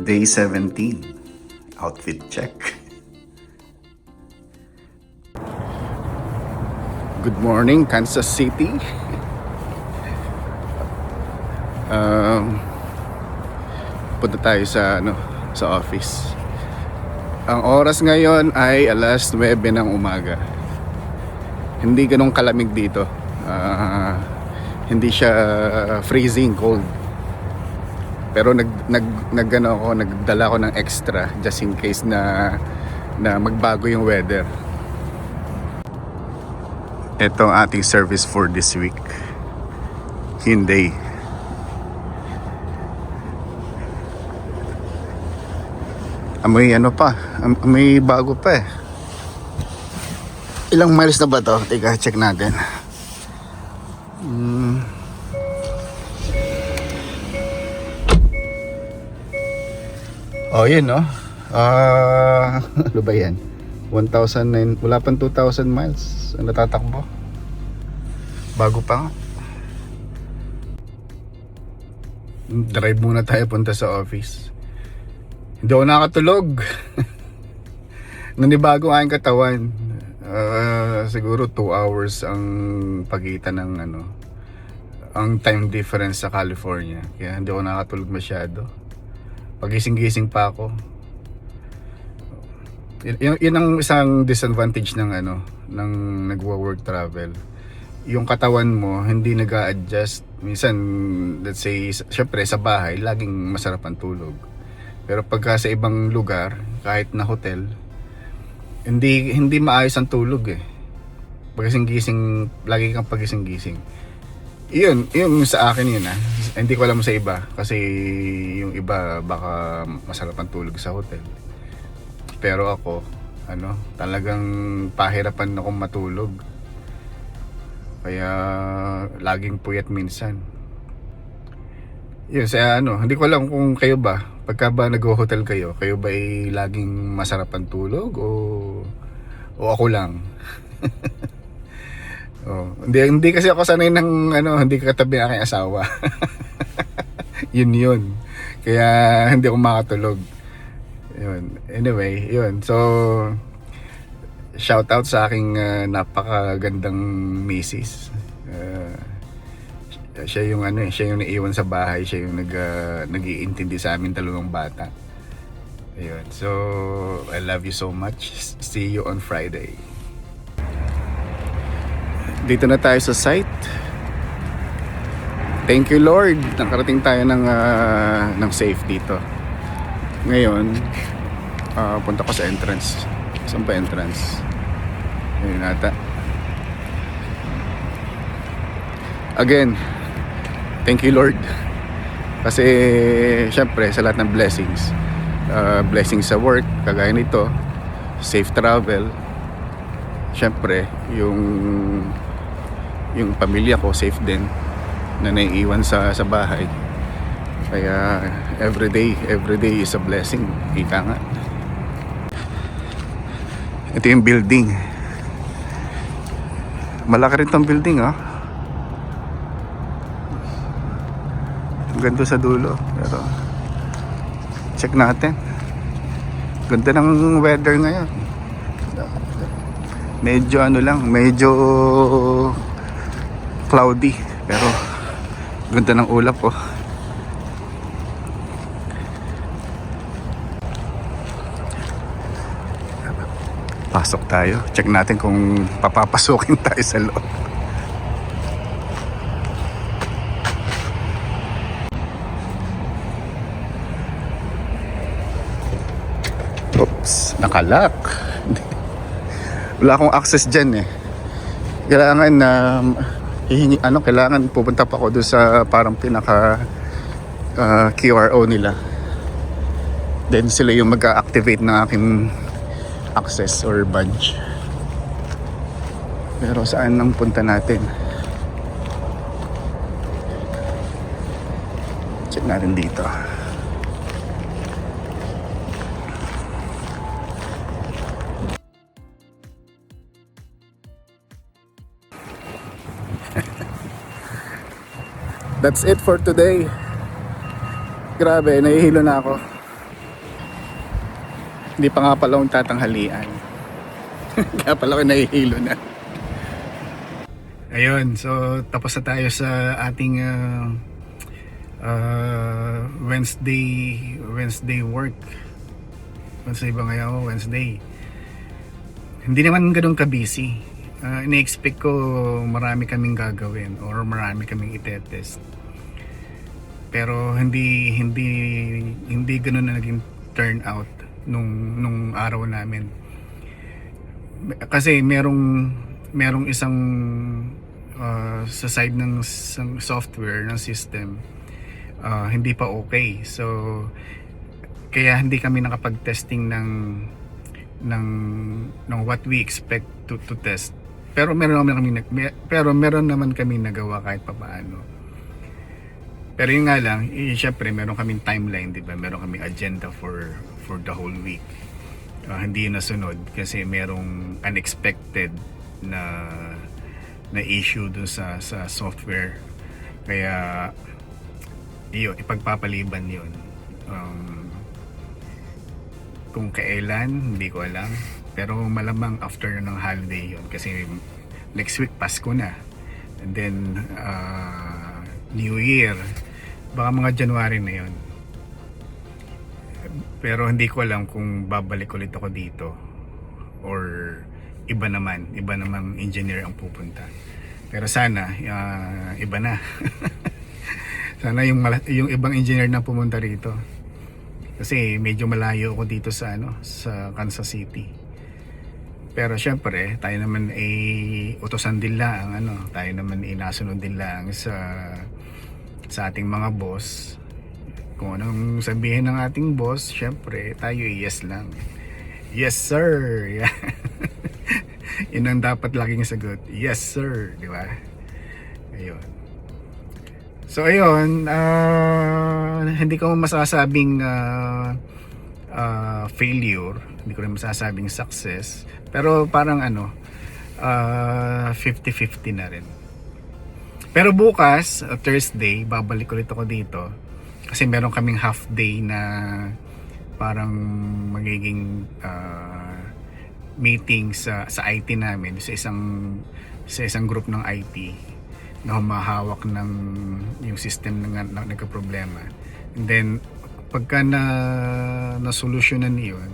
Day 17. Outfit check. Good morning, Kansas City. Punta tayo sa office. Ang oras ngayon ay alas 9 ng umaga. Hindi ganong kalamig dito. Hindi siya freezing cold. Pero nagdala ako ng extra just in case na magbago yung weather. Ito ang ating service for this week. Hyundai. Amoy amoy bago pa eh. Ilang miles na ba to? Teka, check natin. Oh, yun no. Ano ba yan? 1,009, wala pang 2,000 miles ang natatakbo. Bago pa nga. Drive muna tayo punta sa office. Hindi ako nakatulog. Nanibago ang katawan. Siguro 2 hours ang pagitan ng ang time difference sa California. Kaya hindi ako nakatulog masyado. Pagising-gising pa ako. Yun ang isang disadvantage ng ng nagwo-work travel. Yung katawan mo hindi nag-a-adjust. Minsan, let's say, syempre sa bahay, laging masarap ang tulog. Pero pagka sa ibang lugar, kahit na hotel, hindi maayos ang tulog eh. Pagising-gising, lagi kang pagising-gising. Yun sa akin yun ah. Hindi ko alam sa iba kasi yung iba baka masarap ang tulog sa hotel. Pero ako, talagang pahirapan akong matulog. Kaya laging puyat minsan. Yun sa hindi ko alam kung kayo ba, pagka ba nag-hotel kayo ba ay laging masarap ang tulog o ako lang? Hindi kasi ako sanay ng hindi katabi ang aking asawa. yun. Kaya hindi ako makatulog. Yun. Anyway, yun. So shout out sa aking napakagandang misis. Siya yung siya yung naiwan sa bahay, siya yung nag-iintindi sa amin dalawang bata. Ayun. So I love you so much. See you on Friday. Dito na tayo sa site. Thank you Lord. Nakarating tayo ng safe dito. Ngayon, punta ko sa entrance. Saan ba entrance? Ayun nata. Again, thank you Lord. Kasi syempre sa lahat ng blessings, blessings sa work, kagaya nito, safe travel. Syempre, yung pamilya ko safe din na naiiwan sa bahay. Kaya every day is a blessing. Ika nga. Ito yung building. Malaki rin tong building oh. Ganda sa dulo. Pero check natin. Ganda ng weather ngayon. Medyo cloudy. Pero ganda ng ulap oh. Pasok tayo. Check natin kung papapasukin tayo sa loob. Oops, nakalock. Wala akong access dyan eh. Kailangan kailangan pupunta pa ako doon sa parang pinaka QRO nila. Then sila yung mag-activate ng aking access or badge. Pero saan ang punta natin? Check natin dito. That's it for today. Grabe, nahihilo na ako. Hindi pa nga pala akong tatanghalian. Kaya pala ako nahihilo na. Ayun, so tapos na tayo sa ating Wednesday work. Wednesday ba ngayon? Wednesday. Hindi naman ganun ka-busy. Ina-expect ko marami kaming gagawin or marami kaming itetest. Pero hindi ganun na naging turnout nung araw namin. Kasi merong isang sa side ng software ng system hindi pa okay. So kaya hindi kami nakapag-testing ng what we expect to test. Pero meron naman kami nagawa kahit papaano. Pero yun nga lang, syempre meron kaming timeline, di ba? Meron kaming agenda for the whole week. Hindi yun nasunod kasi merong unexpected na issue dun sa software. Kaya yun, ipagpapaliban yun. Kung kailan, hindi ko alam. Pero malamang after ng holiday yun. Kasi next week, Pasko na. And then, New Year. Baka mga January na yun. Pero hindi ko alam kung babalik ulit ako dito. Or iba namang engineer ang pupunta. Pero sana, iba na. Sana yung ibang engineer na pumunta rito. Kasi medyo malayo ako dito sa Kansas City. Pero syempre, tayo naman ay utosan din lang, tayo naman ay nasunod din lang sa ating mga boss. Kung anong sabihin ng ating boss, syempre, tayo ay yes lang. Yes sir. Yeah. Yun ang dapat laging sagot. Yes sir, di ba? Ayun. So ayun, hindi ko masasabing failure, hindi ko rin masasabing success, pero parang 50-50 na rin. Pero bukas, Thursday, babalik ulit ako dito kasi meron kaming half day na parang magiging meeting sa IT namin, sa isang group ng IT na humahawak ng yung system na nagka-problema. And then pagka na-solusyonan yun,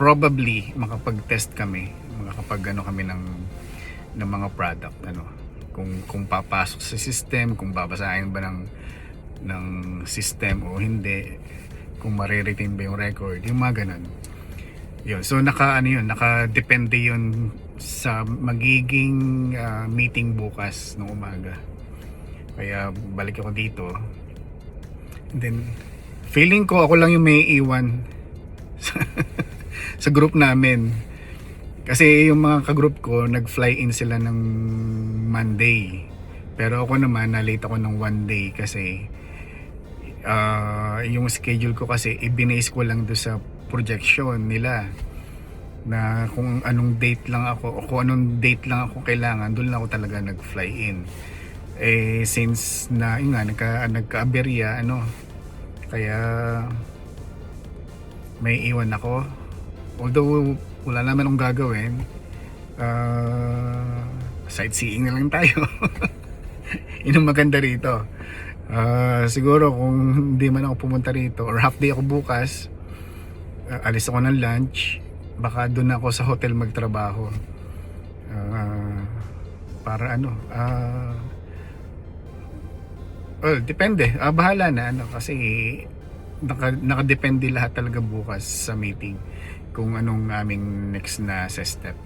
probably makapag-test kami, kami ng mga product, kung papasok sa system, kung babasahin ba ng system o hindi, kung mariretain ba yung record, yung mga ganun. Yun. So naka-depende yun sa magiging meeting bukas ng umaga. Kaya balik ako dito. And then feeling ko ako lang yung may iwan sa group namin. Kasi yung mga ka-group ko nag-fly in sila ng Monday. Pero ako naman na-late ako ng 1 day kasi yung schedule ko kasi i-base ko lang do sa projection nila na kung anong date lang ako kailangan, doon lang ako talaga nag-fly in. Since na yun nga nagka-aberya kaya may iwan ako, although wala naman akong gagawin, sightseeing na lang tayo. Yun ang maganda rito. Siguro kung hindi man ako pumunta rito or half day ako bukas, alis ako ng lunch, baka doon ako sa hotel magtrabaho para well, depende, bahala na kasi nakadepende lahat talaga bukas sa meeting kung anong aming next na step.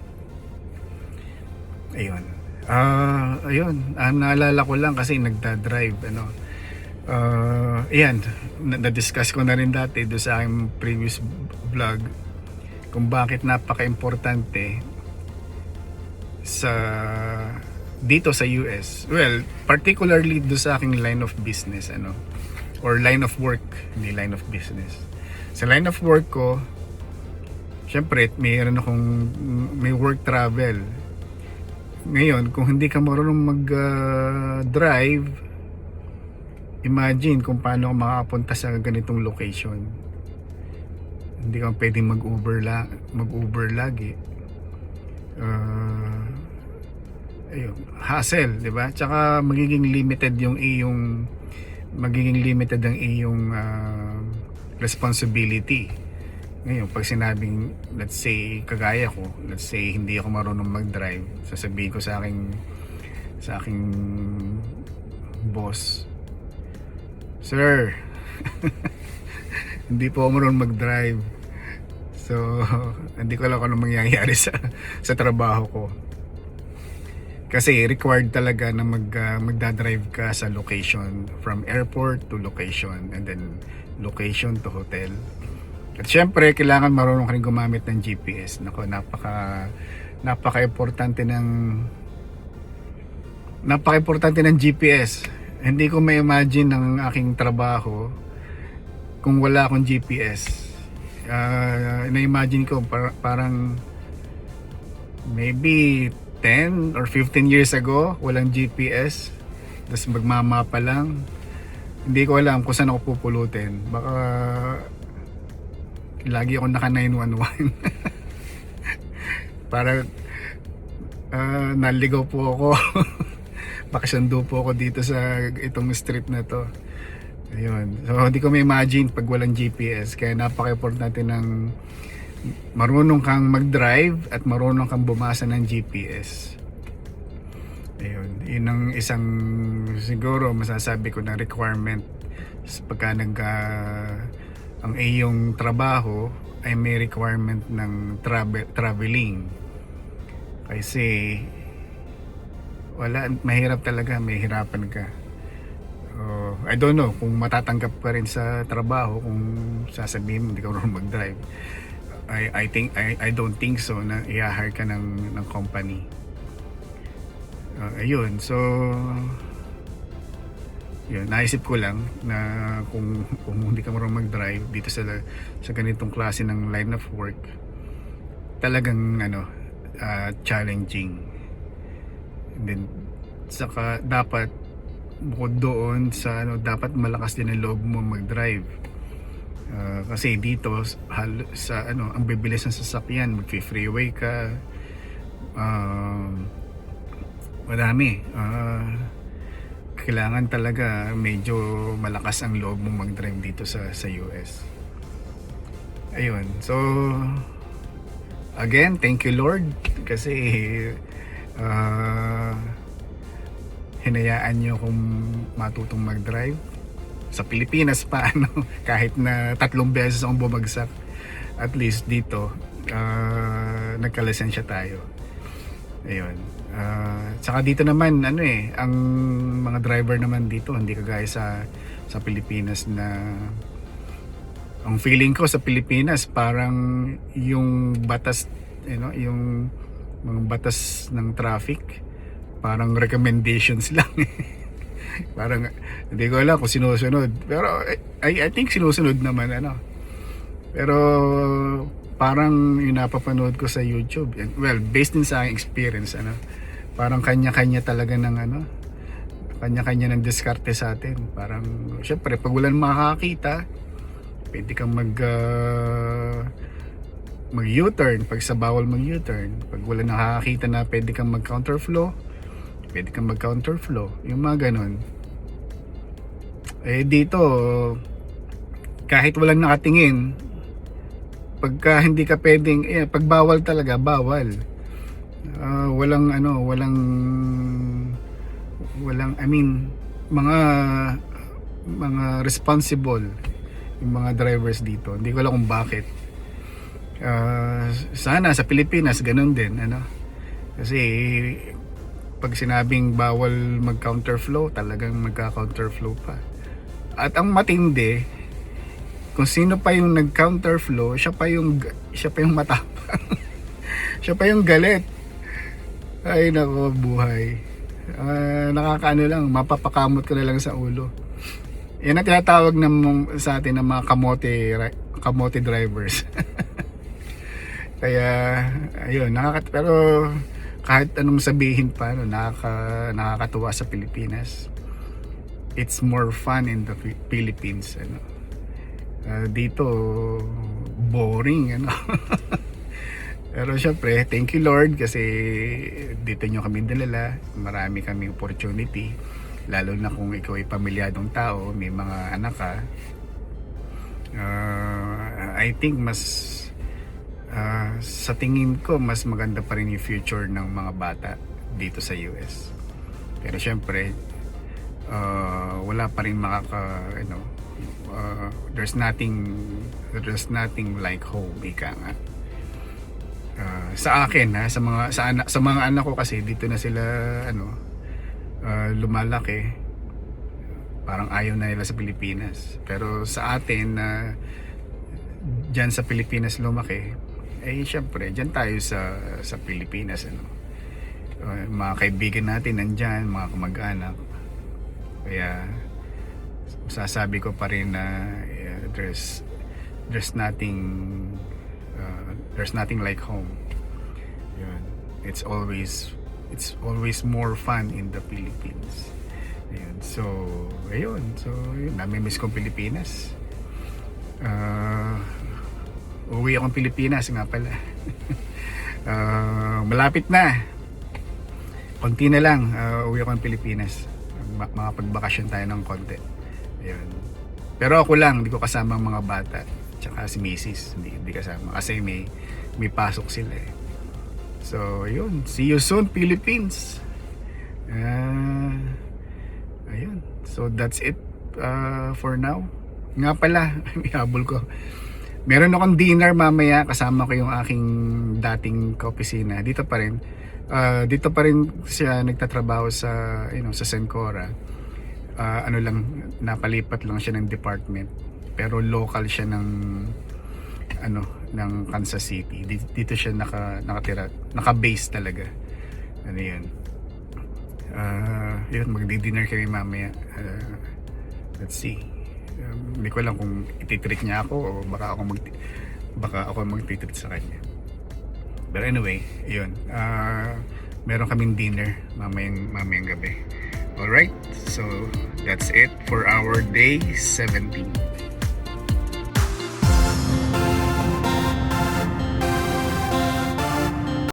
Ayun, naalala ko lang kasi nagda-drive ayan, na-discuss ko na rin dati doon sa aking previous vlog kung bakit napaka-importante dito sa US. Well, particularly do sa aking line of business or line of work, hindi line of business. Sa line of work ko, syempre may work travel. Ngayon, kung hindi ka marunong mag-drive, imagine kung paano ka makapunta sa ganitong location. Hindi ka pwedeng mag-Uber lagi. Ayun, hassle, 'di ba? Tsaka magiging limited ang iyong responsibility. Ngayon, pag sinabing, let's say, kagaya ko, let's say hindi ako marunong mag-drive, sasabihin ko sa aking boss, "Sir, hindi po ako marunong mag-drive." So, hindi ko alam kung ano mangyayari sa trabaho ko. Kasi required talaga na magdadrive ka sa location, from airport to location, and then location to hotel. At syempre, kailangan marunong ka rin gumamit ng GPS. Nako, napaka-importante ng GPS. Hindi ko ma-imagine ang aking trabaho kung wala akong GPS. Na-imagine ko parang maybe 10 or 15 years ago, walang GPS. Tapos magmamapa lang. Hindi ko alam kung saan ako pupulutin. Baka lagi ako naka 911. Para naligaw po ako. Bakasyondo po ako dito sa itong street na to. Ayun. So hindi ko ma-imagine pag walang GPS. Kaya napaka-importante ng marunong kang mag-drive at marunong kang bumasa ng GPS. Ayun. Yun ang isang siguro masasabi ko na requirement pagka ang iyong trabaho ay may requirement ng traveling. Kasi mahirap talaga, may hirapan ka. I don't know kung matatanggap ka rin sa trabaho kung sasabihin mo hindi ka marunong mag-drive. I don't think so na i-hire ka ng company. Ayun, so yun, naisip ko lang na kung hindi ka marunong mag-drive dito sa ganitong klase ng line of work, talagang challenging. And then saka dapat bukod doon sa dapat malakas din ang loob mo mag-drive. Kasi dito ang bibilis ng sasakyan, mag-freeway ka, madami. Kailangan talaga medyo malakas ang loob mong mag-drive dito sa US. Ayun, so again, thank you Lord kasi hinayaan nyo kung matutong mag-drive sa Pilipinas pa kahit na 3 beses akong bumagsak, at least dito nagka-lisensya tayo. Ayun. Tsaka dito naman ang mga driver naman dito hindi kagaya sa Pilipinas na ang feeling ko sa Pilipinas parang yung batas yung mga batas ng traffic parang recommendations lang. Parang hindi ko alam kung sinusunod, pero I think sinusunod naman pero parang yung napapanood ko sa YouTube, well, based din sa aking experience, parang kanya-kanya talaga ng kanya-kanya ng diskarte sa atin. Parang syempre pag wala nang makakakita, pwede kang mag U-turn pag sa bawal mag U-turn. Pag wala nakakakita na pwede kang mag counterflow, pwede kang mag counterflow, yung mga ganun. Dito kahit walang nakatingin, pagka hindi ka pwedeng pag bawal talaga, bawal. Walang mga responsible yung mga drivers dito. Hindi ko alam kung bakit. Sana sa Pilipinas ganun din, kasi pag sinabing bawal mag counterflow, talagang magka-counterflow pa. At ang matindi, kung sino pa yung nag counterflow, siya pa yung matapang. Siya pa yung galit. Ay nako, buhay. Nakakaano lang, mapapakamot ko na lang sa ulo. Yan ang tinatawag sa atin ng mga kamote drivers. Kaya ayun, pero kahit anong sabihin pa, nakakatuwa sa Pilipinas. It's more fun in the Philippines. Dito boring ano. Pero syempre, thank you Lord kasi dito nyo kami dinala. Marami kami opportunity. Lalo na kung ikaw ay pamilyadong tao, may mga anak ka. I think mas sa tingin ko mas maganda pa rin yung future ng mga bata dito sa US. Pero syempre, wala pa rin there's nothing like home, ika nga. Sa akin sa mga anak ko kasi dito na sila lumalaki, parang ayaw na nila sa Pilipinas. Pero sa atin na diyan sa Pilipinas lumaki, syempre diyan tayo sa Pilipinas mga kaibigan natin nandyan, mga kamag-anak. Kaya sasabi ko pa rin na there's nothing like home. Yun. It's always more fun in the Philippines. Ayun. So nami-miss kong Pilipinas. Uwi akong Pilipinas nga pala. Malapit na. Konti na lang. Uwi ako ng Pilipinas. Makapagbakasyon tayo ng konti. Ayun. Pero ako lang, hindi ko kasama ang mga bata. Tsaka si Mrs. Hindi kasama. Kasi may pasok sila eh. So, yun. See you soon, Philippines. Ayun. So, that's it for now. Nga pala, may habol ko. Meron akong dinner mamaya. Kasama ko yung aking dating kaopisina. Dito pa rin. Dito pa rin siya nagtatrabaho sa sa Sencora. Napalipat lang siya ng department. Pero local siya ng Kansas City. Dito siya nakatira, naka-base talaga. Yun. Yun, magdi-dinner kami mamaya. Let's see. Hindi ko lang kung ititreat niya ako o baka ako magtitreat sa kanya. But anyway, yun. Meron kaming dinner mamayang gabi. Alright, so that's it for our day 17.